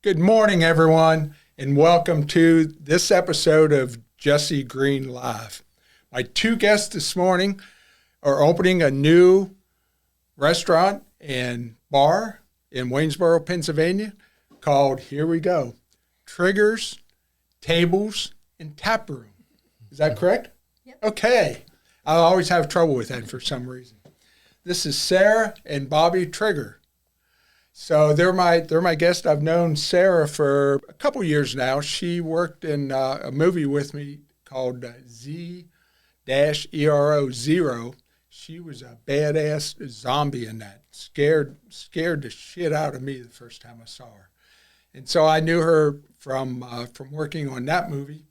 Good morning, everyone, and welcome to this episode of Jesse Green Live. My two guests this morning are opening a new restaurant and bar in Waynesboro, Pennsylvania called, here we go, Triggers, Tables, and Taproom. Is that correct? Yep. Okay. I always have trouble with that for some reason. This is Sharah and Bobby Trigger. So they're my guest. I've known Sharah for a couple years now. She worked in a movie with me called Z-ERO Zero. She was a badass zombie in that. Scared the shit out of me the first time I saw her. And so I knew her from working on that movie.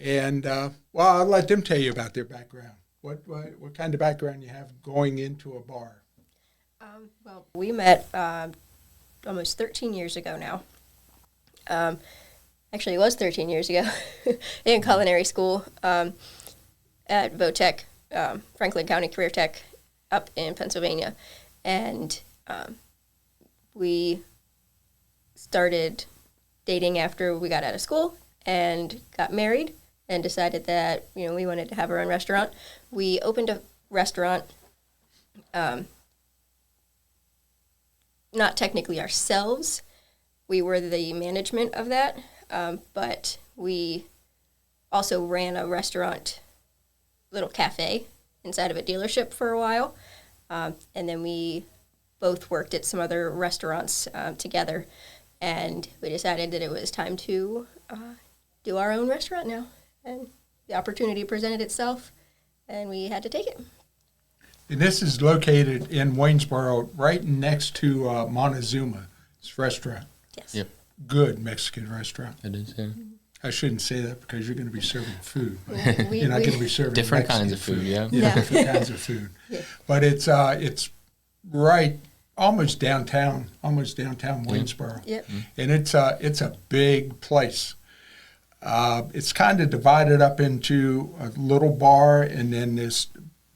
And well, I'll let them tell you about their background. What kind of background you have going into a bar? Well, we met almost 13 years ago now. Actually, it was 13 years ago in culinary school at VOTech, Franklin County Career Tech, up in Pennsylvania. And we started dating after we got out of school and got married and decided that, we wanted to have our own restaurant. We opened a restaurant, not technically ourselves. We were the management of that, but we also ran a restaurant, little cafe inside of a dealership for a while. And then we both worked at some other restaurants together, and we decided that it was time to do our own restaurant now. And the opportunity presented itself, and we had to take it. And this is located in Waynesboro, right next to Montezuma's restaurant. Yes. Yep. Good Mexican restaurant. It is, yeah. I shouldn't say that because you're going to be serving food. But We- you're not going to be serving Different Mexican kinds of food, yeah. Yeah, Yeah. different kinds of food. Yeah. But it's right almost downtown Waynesboro. Yep. And it's a big place. It's kind of divided up into a little bar and then this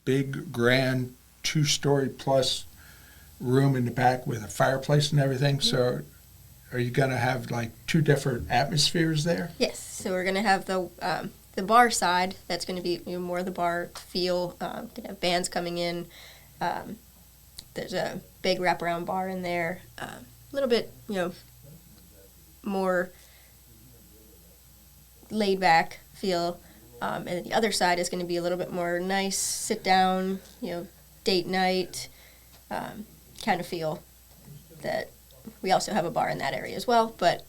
big, grand, 2-story plus room in the back with a fireplace and everything. Mm-hmm. So are you going to have like two different atmospheres there? Yes. So we're going to have the bar side. That's going to be more of the bar feel. Going to have bands coming in. There's a big wraparound bar in there. A little bit, more laid back feel. And then the other side is going to be a little bit more nice, sit down, date night kind of feel. That we also have a bar in that area as well, but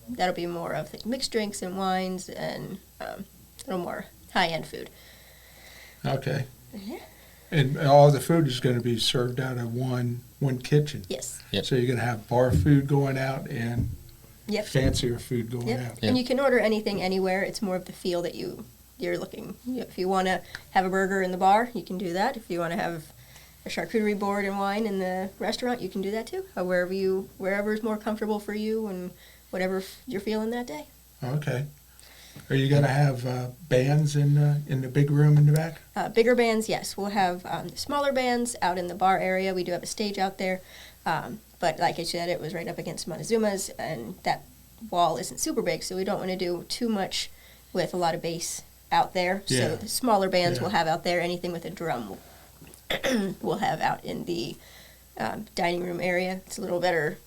that'll be more of like mixed drinks and wines and a little more high-end food. Okay. Yeah. And all the food is going to be served out of one kitchen. Yes. Yep. So you're going to have bar food going out and Yep. fancier food going Yep. out. And you can order anything anywhere. It's more of the feel that you're looking. If you want to have a burger in the bar, you can do that. If you want to have a charcuterie board and wine in the restaurant, you can do that too. Wherever is more comfortable for you and whatever you're feeling that day. Okay. Are you going to have bands in the big room in the back? Bigger bands, yes. We'll have smaller bands out in the bar area. We do have a stage out there. But like I said, it was right up against Montezuma's, and that wall isn't super big, so we don't want to do too much with a lot of bass out there. Yeah. So the smaller bands Yeah. we'll have out there. Anything with a drum we'll have out in the dining room area. It's a little better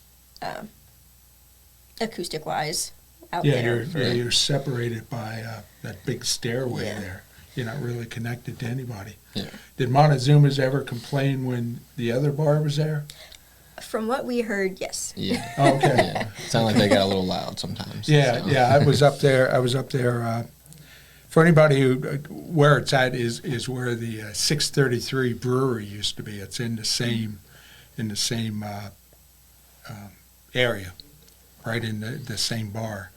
acoustic-wise out there. You're separated by that big stairway Yeah. there. You're not really connected to anybody. Yeah. Did Montezuma's ever complain when the other bar was there? From what we heard, yes. Yeah. Oh, okay. Yeah. Sound like they got a little loud sometimes. Yeah, so. yeah. I was up there. For anybody where it's at is where the 633 brewery used to be. It's in the same area, right in the same bar.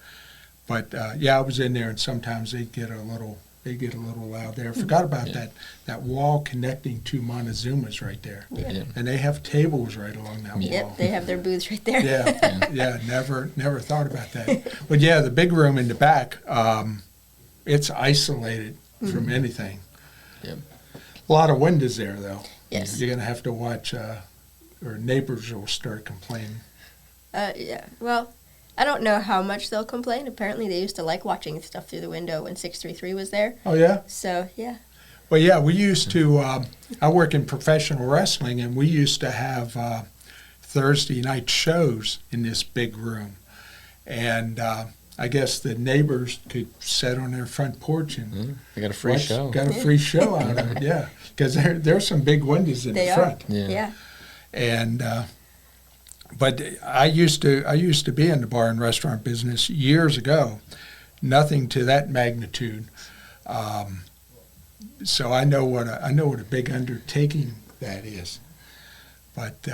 But I was in there, and sometimes they get a little loud there. I forgot about that wall connecting to Montezuma's right there. Yeah. Yeah. And they have tables right along that wall. Yep, they have their booths right there. Yeah, never thought about that. But yeah, the big room in the back, it's isolated from anything. Yep. A lot of windows there, though. Yes. You're going to have to watch, or neighbors will start complaining. Yeah. Well, I don't know how much they'll complain. Apparently, they used to like watching stuff through the window when 633 was there. Oh, yeah? So, yeah. Well, yeah, we used to, I work in professional wrestling, and we used to have Thursday night shows in this big room. And I guess the neighbors could sit on their front porch and They got a free show. Got a free show out of it, yeah. Because there's some big windows in the front. Yeah. And but I used to be in the bar and restaurant business years ago. Nothing to that magnitude. So I know what a big undertaking that is. But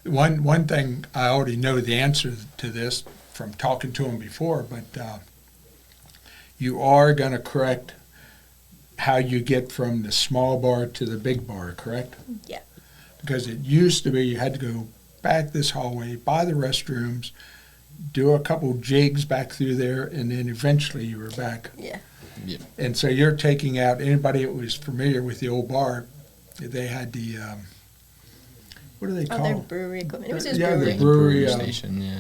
one thing I already know the answer to this from talking to him before. But you are going to correct how you get from the small bar to the big bar, correct? Yeah. Because it used to be you had to go back this hallway, by the restrooms, do a couple jigs back through there, and then eventually you were back. Yeah. Yep. And so you're taking out anybody that was familiar with the old bar. They had the what do they call their them? brewery equipment. It was his Yeah, brewery. the brewery station, yeah.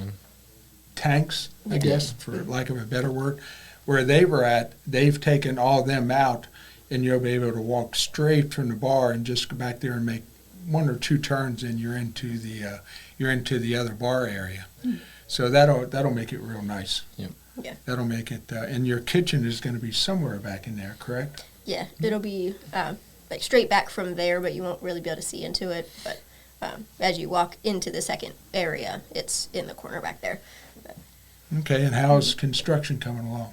tanks, I guess, for lack of a better word. Where they were at, they've taken all of them out, and you'll be able to walk straight from the bar and just go back there and make one or two turns, and you're into the other bar area. So that'll make it real nice. Yep. Yeah. That'll make it. And your kitchen is going to be somewhere back in there, correct? Yeah. It'll be like straight back from there, but you won't really be able to see into it. But as you walk into the second area, it's in the corner back there. Okay. And how's construction coming along?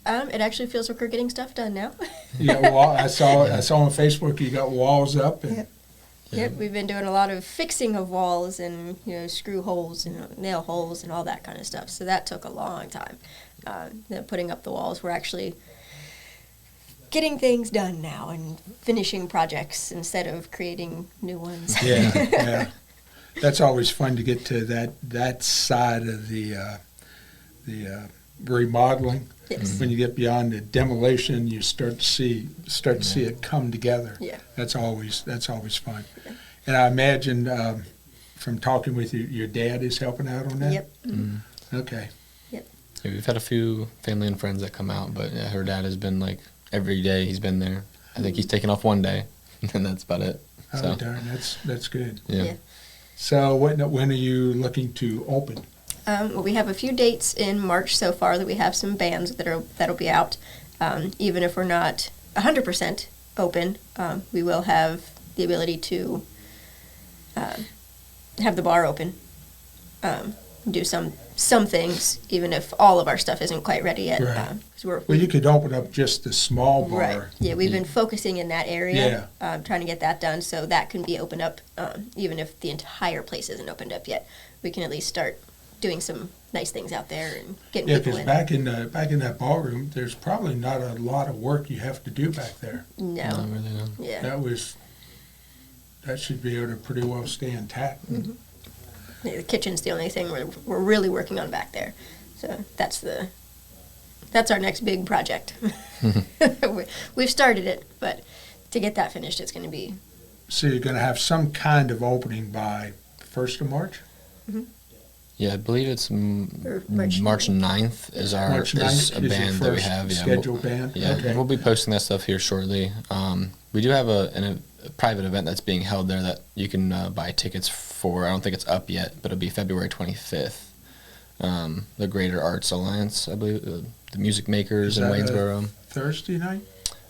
It actually feels like we're getting stuff done now. You got wall. I saw on Facebook you got walls up. And, Yep. Yep, we've been doing a lot of fixing of walls and screw holes and nail holes and all that kind of stuff. So that took a long time. Then putting up the walls, we're actually getting things done now and finishing projects instead of creating new ones. Yeah. That's always fun to get to that side of the remodeling. Yes. When you get beyond the demolition, you start to see it come together. Yeah. That's always fun. Yeah. And I imagine from talking with you, your dad is helping out on that. Yep. Mm-hmm. Okay. Yep. Yeah, we've had a few family and friends that come out, but yeah, her dad has been like every day he's been there. I think he's taken off one day, and that's about it. Oh, So, darn, that's good. yeah. So when are you looking to open? Well, we have a few dates in March so far that we have some bands that'll be out. Even if we're not 100% open, we will have the ability to have the bar open, do some things, even if all of our stuff isn't quite ready yet. Right. 'Cause Well, you could open up just the small bar. Right. Yeah, we've been focusing in that area, trying to get that done so that can be opened up, even if the entire place isn't opened up yet. We can at least start doing some nice things out there and getting people in. Because back in that ballroom, there's probably not a lot of work you have to do back there. No. Not really, no. Yeah. That should be able to pretty well stay intact. Mm-hmm. Yeah, the kitchen's the only thing we're really working on back there. So that's our next big project. We've started it, but to get that finished, it's going to be. So you're going to have some kind of opening by 1st of March? Mm-hmm. Yeah, I believe it's March March 9th is March 9th is a is your band that we first have. Yeah, scheduled band? Yeah, Okay. and we'll be posting that stuff here shortly. We do have a private event that's being held there that you can buy tickets for. I don't think it's up yet, but it'll be February 25th. The Greater Arts Alliance, I believe, the Music Makers in Waynesboro. Thursday night?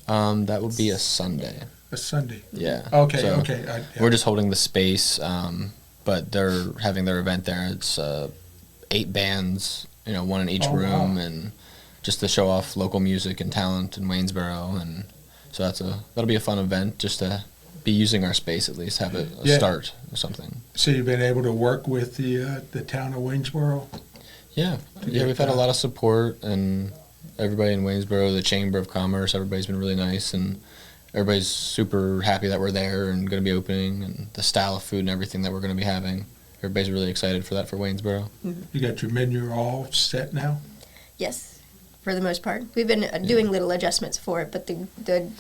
That would be a Sunday. A Sunday? Yeah. Okay, So okay. Yeah. We're just holding the space, but they're having their event there. It's 8 bands, one in each room, wow. and just to show off local music and talent in Waynesboro, and so that'll be a fun event just to be using our space at least, have a start or something. So you've been able to work with the town of Waynesboro? Yeah, we've had a lot of support, and everybody in Waynesboro, the Chamber of Commerce, everybody's been really nice, and everybody's super happy that we're there and going to be opening, and the style of food and everything that we're going to be having. Everybody's really excited for that for Waynesboro. Mm-hmm. You got your menu all set now? Yes, for the most part. We've been doing little adjustments for it, but the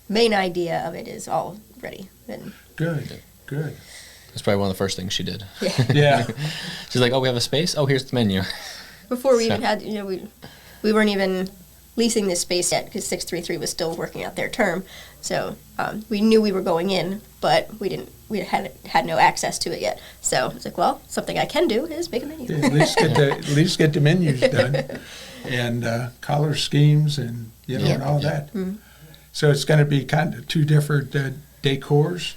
main idea of it is all ready. And Good. That's probably one of the first things she did. yeah. Yeah. She's like, "Oh, we have a space? Oh, here's the menu." before we even had, we weren't even leasing this space yet because 633 was still working out their term. So we knew we were going in, but we had no access to it yet. So it's like, well, something I can do is make a menu. Yeah, at least get the menus done, and color schemes, and and all that. Mm-hmm. So it's going to be kind of two different decors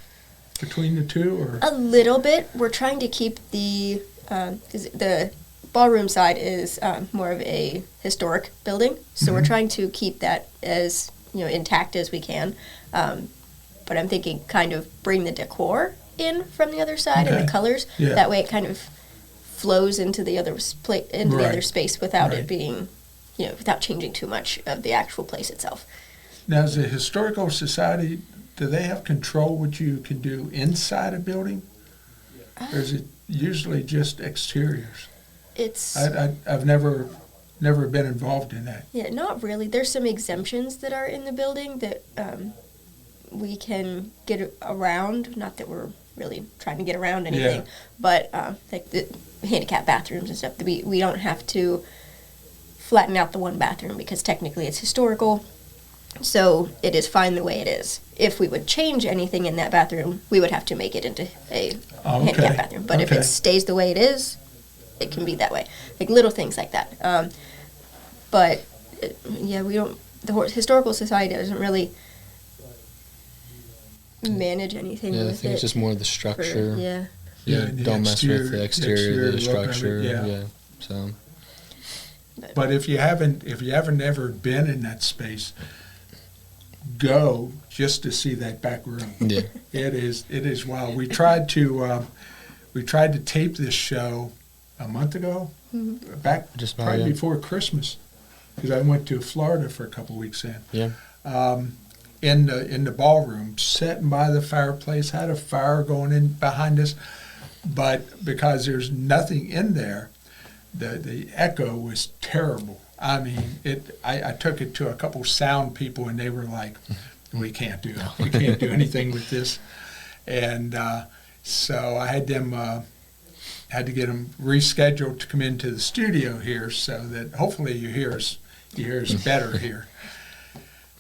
between the two, or A little bit. We're trying to keep the 'cause the ballroom side is more of a historic building, so we're trying to keep that as intact as we can. But I'm thinking kind of bring the decor in from the other side and the colors. Yeah. That way, it kind of flows into the other the other space without it being, without changing too much of the actual place itself. Now, as a historical society, do they have control what you can do inside a building, or is it usually just exteriors? It's I've never been involved in that. Yeah, not really. There's some exemptions that are in the building that we can get around. Not that we're really trying to get around anything, but like the handicap bathrooms and stuff. We don't have to flatten out the one bathroom because technically it's historical, so it is fine the way it is. If we would change anything in that bathroom, we would have to make it into a handicap bathroom. But if it stays the way it is, it can be that way. Like little things like that. But we don't. The Historical Society doesn't really manage anything with it. I think it's just more the structure. The Don't mess with the exterior, the structure. Yeah. So. But if you haven't ever been in that space, go just to see that back room. Yeah. It is wild. We tried to tape this show a month ago, back just probably before Christmas, because I went to Florida for a couple of weeks then. Yeah. In the ballroom, sitting by the fireplace, had a fire going in behind us, but because there's nothing in there, the echo was terrible. I mean, I took it to a couple sound people, and they were like, "We can't do it. We can't do anything with this." And so I had to get them rescheduled to come into the studio here, so that hopefully you hear us better here.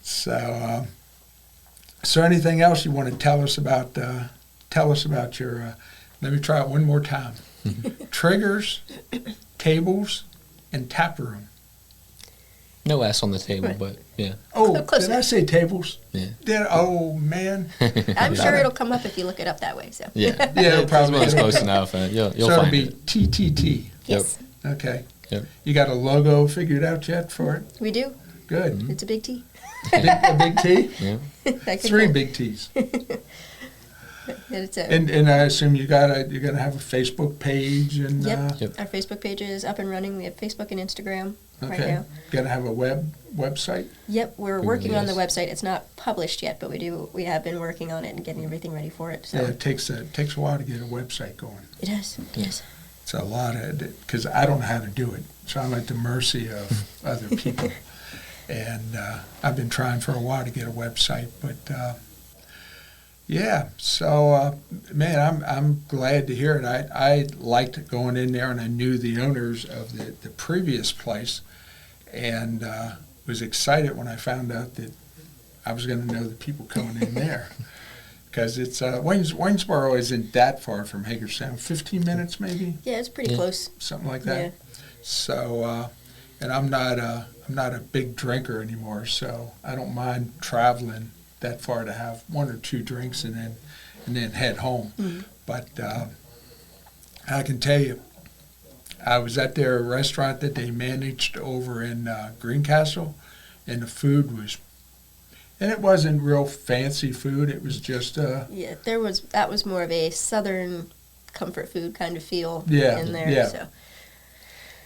So, so anything else you want to tell us about? Tell us about your. Let me try it one more time. Triggers, tables, and tap room. No S on the table, but yeah. Oh, Close did enough. I say tables? Yeah. Oh man. I'm sure it'll come up if you look it up that way. So Yeah. Yeah, probably. It's close enough. You'll So it'll find be it. TTT. Yes, Okay. Yep. You got a logo figured out yet for it? we do. Good. It's a big T. A big T? Yeah. That could Three go. big T's. It's a, And I assume you're gonna have a Facebook page and Yep. Yep. Our Facebook page is up and running. We have Facebook and Instagram right okay. now. Gonna have a website? Yep, we're working on the Yes. website. It's not published yet, but we have been working on it and getting everything ready for it. So Yeah, it takes a while to get a website going. it does. Yes. It's a lot of because I don't know how to do it, so I'm at the mercy of other people. And I've been trying for a while to get a website, but yeah. So man, I'm glad to hear it. I liked going in there, and I knew the owners of the previous place, and was excited when I found out that I was going to know the people coming in there. Because it's Waynesboro isn't that far from Hagerstown, 15 minutes maybe, Yeah, it's pretty Yeah. close. something like that. Yeah. So, and I'm not a big drinker anymore, so I don't mind traveling that far to have one or two drinks and then head home. Mm-hmm. But I can tell you, I was at their restaurant that they managed over in Greencastle, and the food was. And it wasn't real fancy food. It was just Yeah, that was more of a southern comfort food kind of feel Yeah, in there. yeah. So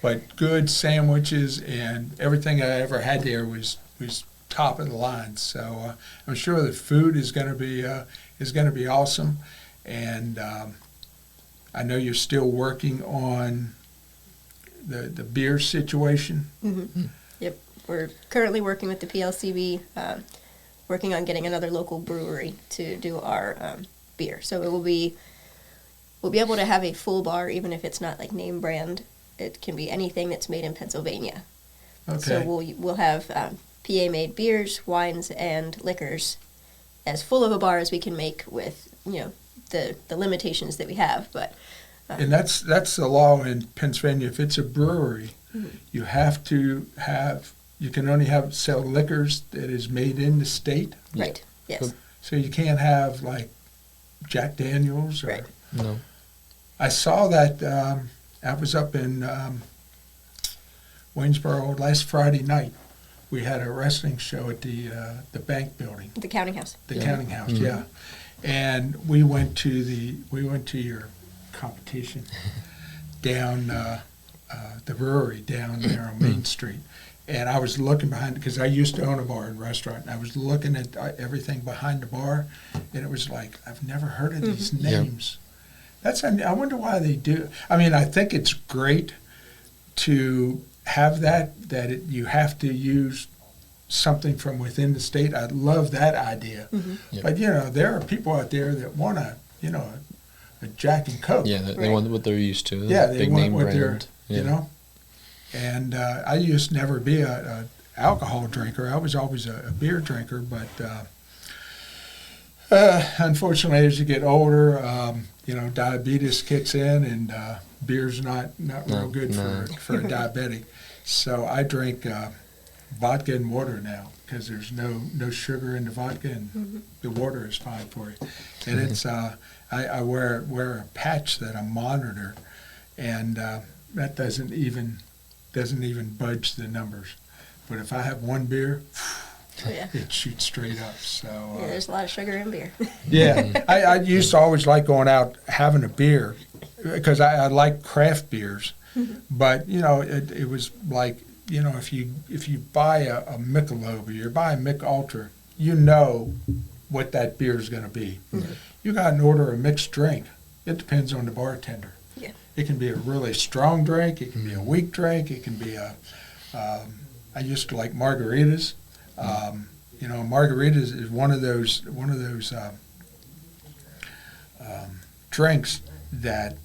but good sandwiches, and everything I ever had there was top of the line. So I'm sure the food is going to be awesome. And I know you're still working on the beer situation. Yep, we're currently working with the PLCB, working on getting another local brewery to do our beer. So we'll be able to have a full bar, even if it's not like name brand it can be anything that's made in Pennsylvania. Okay. So we'll have PA-made beers, wines, and liquors as full of a bar as we can make with, the limitations that we have. But And that's the law in Pennsylvania. If it's a brewery, you have to have, you can only sell liquors that is made in the state. right, yes. So you can't have like Jack Daniels or. Right. No. I saw that. I was up in Waynesboro last Friday night. We had a wrestling show at the bank building, The counting house. the counting house. Yeah, and we went to your competition down the brewery down there on Main Street. And I was looking behind, because I used to own a bar and restaurant, and I was looking at everything behind the bar, and it was like, I've never heard of these names. I wonder why they do. I mean, I think it's great to have that you have to use something from within the state. I love that idea. Yep. But, there are people out there that want a Jack and Coke. Yeah, they want what they're used to. Yeah, they big want name what brand. they're, And I used to never be a alcohol drinker. I was always a beer drinker, but unfortunately, as you get older, diabetes kicks in, and beer's not real good for a diabetic. So I drink vodka and water now, because there's no sugar in the vodka, and the water is fine for you. And it's I wear a patch that I monitor, and that doesn't even budge the numbers. But if I have one beer, it shoots straight up. So there's a lot of sugar in beer. yeah, I used to always like going out having a beer, because I like craft beers. But it was like, if you buy a Michelob or you buy a Mich Ultra, what that beer is going to be. You got to order a mixed drink. It depends on the bartender. Yeah. It can be a really strong drink. It can be a weak drink. It can be I used to like margaritas. Margaritas is one of those drinks that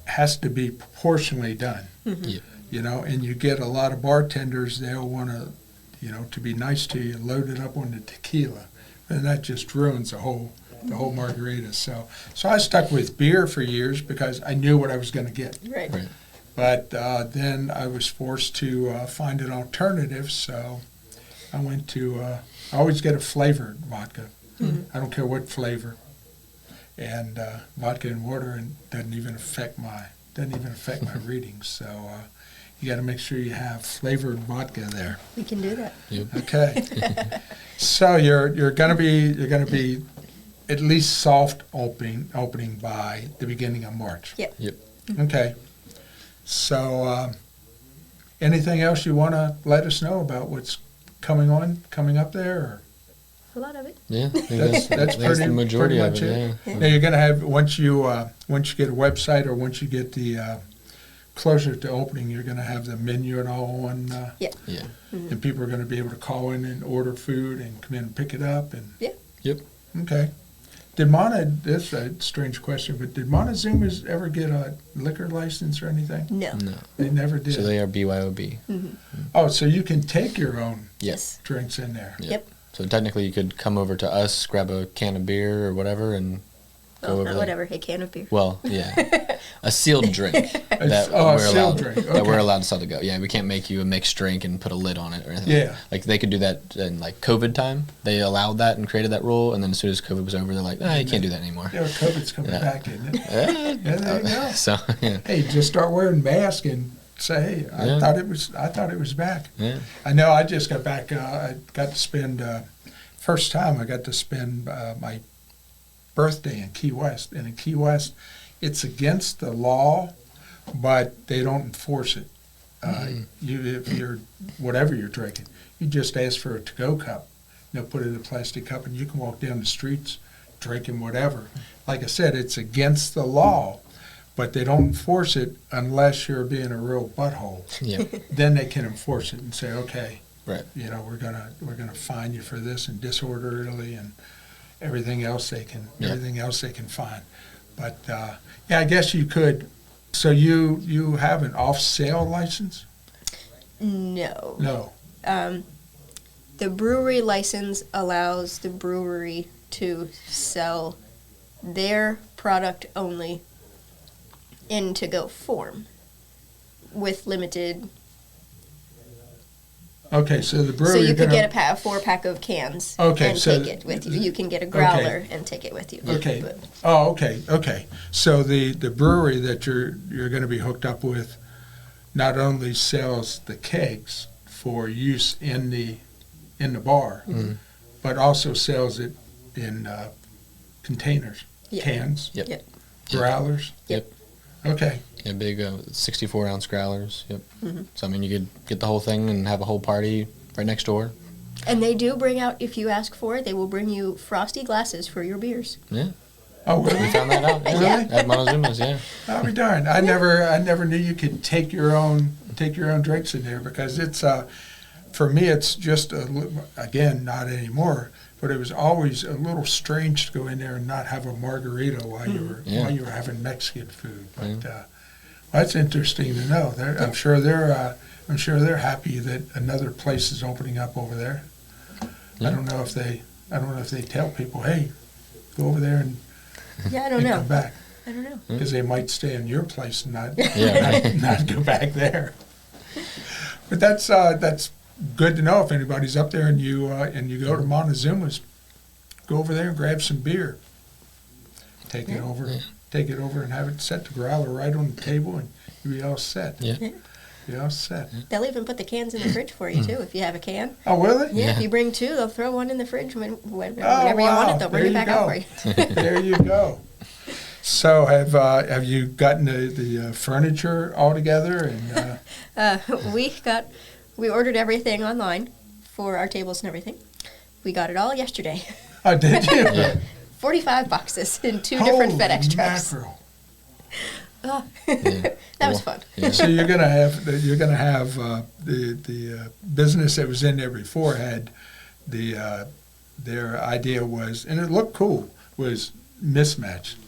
has to be proportionally done. Yep. And you get a lot of bartenders, they'll want to be nice to you, load it up on the tequila, and that just ruins the whole margarita. So I stuck with beer for years, because I knew what I was going to get. Right. But then I was forced to find an alternative, so I went to, I always get a flavored vodka. I don't care what flavor. And vodka and water, and doesn't even affect my readings. So you got to make sure you have flavored vodka there. We can do that. Yep. Okay. So you're gonna be at least soft opening by the beginning of March. Yep. Yep. Okay. So anything else you want to let us know about what's coming up there? Or? A lot of it. Yeah, That's the majority pretty of much it. it. Yeah. Now you're going to have, once you get a website, or once you get the closer to opening, you're going to have the menu and all on. Yeah. And people are going to be able to call in and order food and come in and pick it up. And Yep. Okay. This is a strange question, but did Montezuma's ever get a liquor license or anything? No. They never did. So they are BYOB. Oh, so you can take your own Yes. drinks in there. Yep. So technically, you could come over to us, grab a can of beer or whatever, and go over. Not whatever, a can of beer. Well, yeah, a sealed drink that a we're sealed allowed drink, that we're okay. allowed to sell to go. Yeah, we can't make you a mixed drink and put a lid on it or anything. Yeah. Like they could do that in like COVID time. They allowed that and created that rule, and then as soon as COVID was over, they're like, you can't do that anymore. Yeah, COVID's coming back, isn't it? Yeah, there you go. So yeah. Hey, just start wearing masks and say, hey, I thought it was back. Yeah. I know. I just got back. I got to spend first time I got to spend my birthday in Key West. And in Key West, it's against the law, but they don't enforce it. If you're whatever you're drinking, you just ask for a to-go cup. They'll put it in a plastic cup, and you can walk down the streets drinking whatever. Like I said, it's against the law, but they don't enforce it unless you're being a real butthole. Yeah. Then they can enforce it and say, okay, Right. we're gonna fine you for this and disorderly and everything else they can find. But I guess you could So you have an off-sale license? No. No. The brewery license allows the brewery to sell their product only in to-go form with limited. Okay, so the brewery. So you could gonna, get a 4-pack of cans Okay, and so take it with you. You can get a growler and take it with you. Okay. But Oh, okay. So the brewery that you're going to be hooked up with not only sells the kegs for use in the bar, but also sells it in containers, Yeah. cans, Yep. Yep. growlers. Yep. Okay. Yeah, big 64-ounce growlers. Yep. So I mean, you could get the whole thing and have a whole party right next door. And they do bring out, if you ask for it, they will bring you frosty glasses for your beers. Yeah, Oh, we really? found that out. Yeah. At Montezuma's. Yeah. I'll be darned. I never knew you could take your own drinks in there, because it's for me it's just again, not anymore, but it was always a little strange to go in there and not have a margarita while you were having Mexican food. But that's interesting to know. I'm sure they're happy that another place is opening up over there. Yeah. I don't know if they tell people, hey, go over there and Yeah, I don't know. come back. I don't know. Because they might stay in your place and not Yeah. not go back there. But that's good to know if anybody's up there and you go to Montezuma's, go over there and grab some beer. Take it over and have it set the growler right on the table, and you'll be all set. Yeah. Be all set. They'll even put the cans in the fridge for you, too, if you have a can. Oh, will it? Yeah, Yeah. if you bring 2, they'll throw one in the fridge whenever Oh, you want wow. it. They'll bring There it back you out go. for you. There you go. So have you gotten the furniture all together? And We ordered everything online for our tables and everything. We got it all yesterday. oh, did you? Yeah. 45 boxes in 2 different Holy FedEx trucks. mackerel. That was fun. Yeah. So you're gonna have the business that was in there before had their idea was, and it looked cool, was mismatched.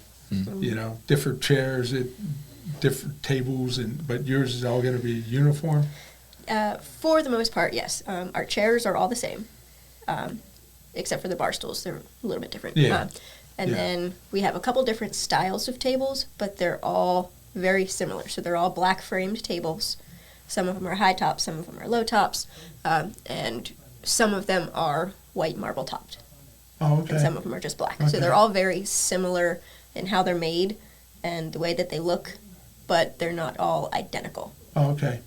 Different chairs at different tables, but yours is all going to be uniform. For the most part, yes. Our chairs are all the same, except for the bar stools. They're a little bit different. Yeah. And Yeah. then we have a couple different styles of tables, but they're all very similar. So they're all black framed tables. Some of them are high tops, some of them are low tops, and some of them are white marble topped, Oh, and okay. some of them are just black. Okay. So they're all very similar in how they're made and the way that they look, but they're not all identical. Oh, okay.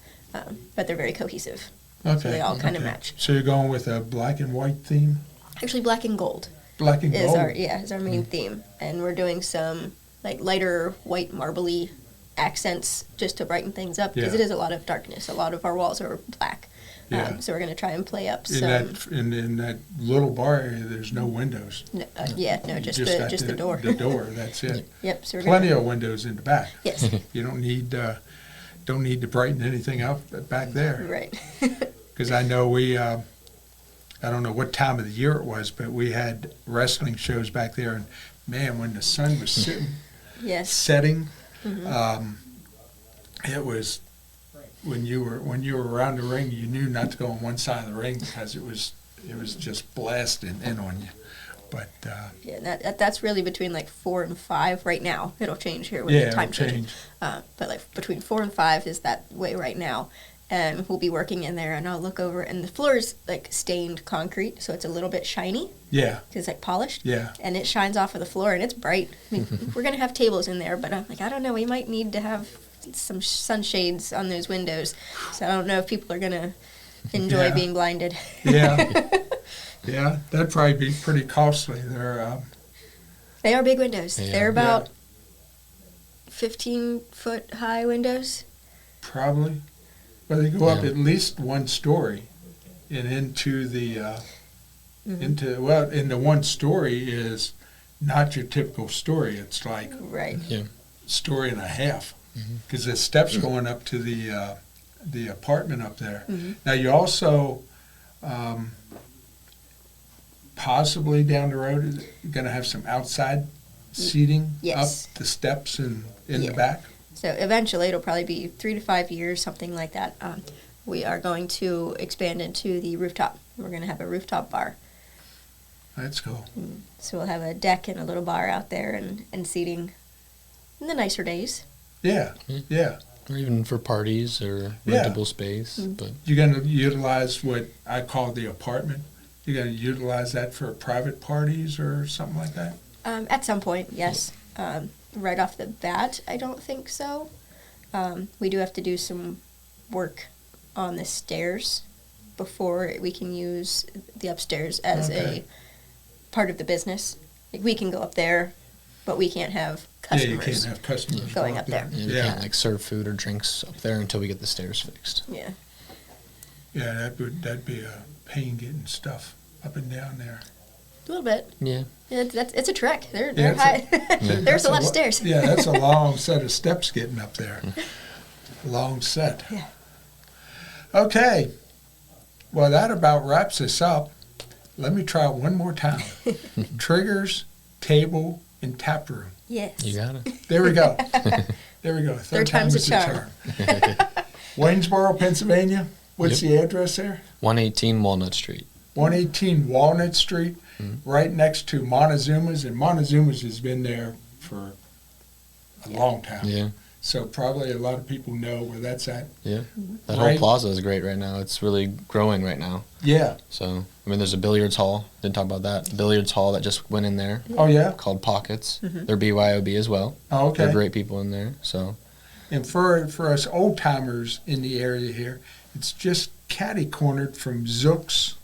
But they're very cohesive. Okay. they all kind of okay. match. So you're going with a black and white theme? Actually, black and gold Black and is gold. is our main theme, and we're doing some like lighter white marbly accents just to brighten things up, because Yeah. it is a lot of darkness. A lot of our walls are black, Yeah. so we're going to try and play up In some. in that little bar area, there's no windows. Just got the door. The door. That's it. Yep. So we're Plenty gonna, of windows in the back. yes. You don't need to brighten anything up back there. Right. Because I know I don't know what time of the year it was, but we had wrestling shows back there, and man, when the sun was Yes. setting, it was when you were around the ring, you knew not to go on one side of the ring because it was just blasting in on you. But Yeah. That's really between like 4 and 5 right now. It'll change here with yeah, the time it'll change. change. But like between 4 and 5 is that way right now. And we'll be working in there, and I'll look over, and the floor is like stained concrete, so it's a little bit shiny Yeah, because it's like polished. yeah. And it shines off of the floor, and it's bright. I mean, we're gonna have tables in there, but I'm like, I don't know. We might need to have some sunshades on those windows, so I don't know if people are gonna enjoy Yeah. being blinded. Yeah, yeah. That'd probably be pretty costly. They are big windows. Yeah. They're about 15-foot high windows. Probably. Well, they go up Yeah. at least one story and into the in the one story is not your typical story. It's like Right. story and a half because the steps going up to the apartment up there. Now you also possibly down the road is going to have some outside seating Yes. up the steps and in Yeah. the back. So eventually, it'll probably be 3 to 5 years, something like that. We are going to expand into the rooftop. We're going to have a rooftop bar. That's cool. So we'll have a deck and a little bar out there and seating in the nicer days. Yeah, yeah. Or even for parties or Yeah. rentable space. But You're going to utilize what I call the apartment? You're going to utilize that for private parties or something like that? At some point, yes. Right off the bat, I don't think so. We do have to do some work on the stairs before we can use the upstairs as Okay. a part of the business. Like, we can go up there, but we can't have customers. Yeah, you can't have customers going go up there. yeah, we Yeah. can't like serve food or drinks up there until we get the stairs fixed. Yeah. Yeah, that'd be a pain getting stuff up and down there. A little bit. Yeah. Yeah, it's a trek. They're Yeah, high. Yeah. There's a lot of lo- stairs. Yeah, that's a long set of steps getting up there. Long set. Yeah. Okay. Well, that about wraps us up. Let me try it one more time. Triggers, Table, and Taproom. Yes. You got it. There we go. There we go. Third time's a charm. Waynesboro, Pennsylvania. What's Yep. the address there? 118 Walnut Street. 118 Walnut Street, Mm-hmm. right next to Montezuma's. And Montezuma's has been there for a long time. Yeah. So probably a lot of people know where that's at. Yeah. That Right. whole plaza is great right now. It's really growing right now. Yeah. So, I mean, there's a billiards hall. Didn't talk about that. Billiards hall that just went in there Oh, yeah? called Pockets. Mhm. They're BYOB as well. Oh, They're okay. great people in there. So, And for us old timers in the area here, it's just catty cornered from Zook's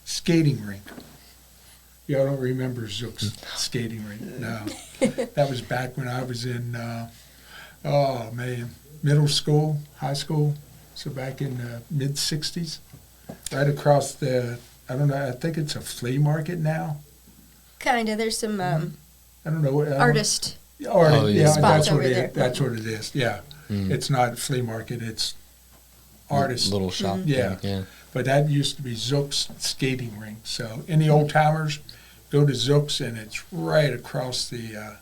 skating rink. Y'all don't remember Zook's skating rink? No. That was back when I was in, middle school, high school. So back in the mid-'60s. Right across the, I don't know, I think it's a flea market now. Kind of. There's some I don't know. artist. Artist, Oh, yeah. yeah, Spots that's what over it there. is. That's what it is, yeah. mm, It's not a flea market, it's artist. little shop. Yeah. thing. Yeah. But that used to be Zook's skating rink. So any old timers, go to Zook's, and it's right across the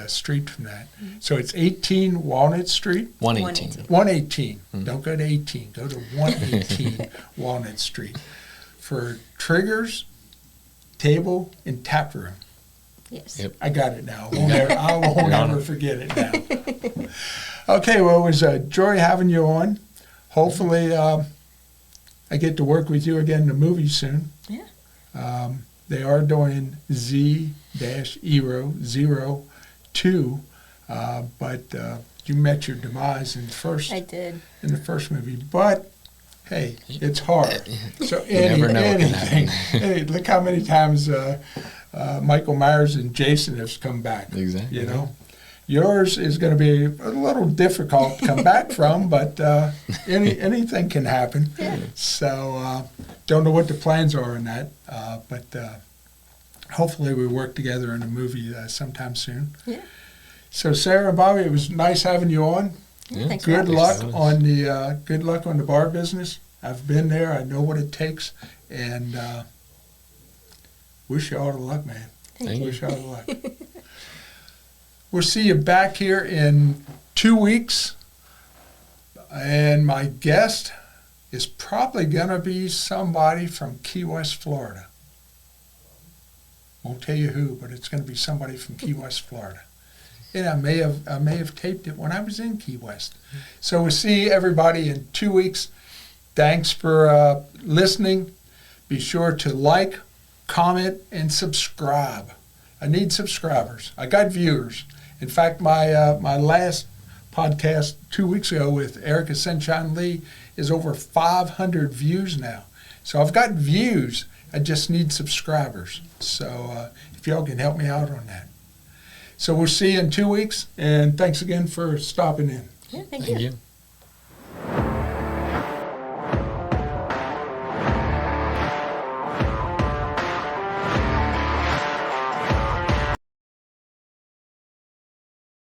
street from that. So it's 18 Walnut Street. 118. 118. Don't go to 18. Go to 118 Walnut Street for Triggers, Table, and Taproom. Yes. Yep. I got it now. I won't You're on ever it. forget it now. Okay, well, it was a joy having you on. Hopefully, I get to work with you again in the movie soon. Yeah. They are doing Z-002, but you met your demise in I did. the first movie. But hey, it's hard. So never know what can anything. happen. Hey, look how many times Michael Myers and Jason have come back. Exactly. You know, yours is going to be a little difficult to come back from, but anything can happen. Yeah. So don't know what the plans are on that, but hopefully we work together in a movie sometime soon. Yeah. So Sarah and Bobby, it was nice having you on. Yeah. Thanks for Good having luck us. on the bar business. I've been there. I know what it takes, and wish you all the luck, man. Thank you. Wish you all the luck. We'll see you back here in 2 weeks, and my guest is probably going to be somebody from Key West, Florida. Won't tell you who, but it's going to be somebody from Key West, Florida. And I may have taped it when I was in Key West. So we'll see everybody in 2 weeks. Thanks for listening. Be sure to like, comment, and subscribe. I need subscribers. I got viewers. In fact, my last podcast 2 weeks ago with Erica Sunshine Lee is over 500 views now. So I've got views. I just need subscribers. So if y'all can help me out on that. So we'll see you in 2 weeks, and thanks again for stopping in. Yeah, thank Thank you. you.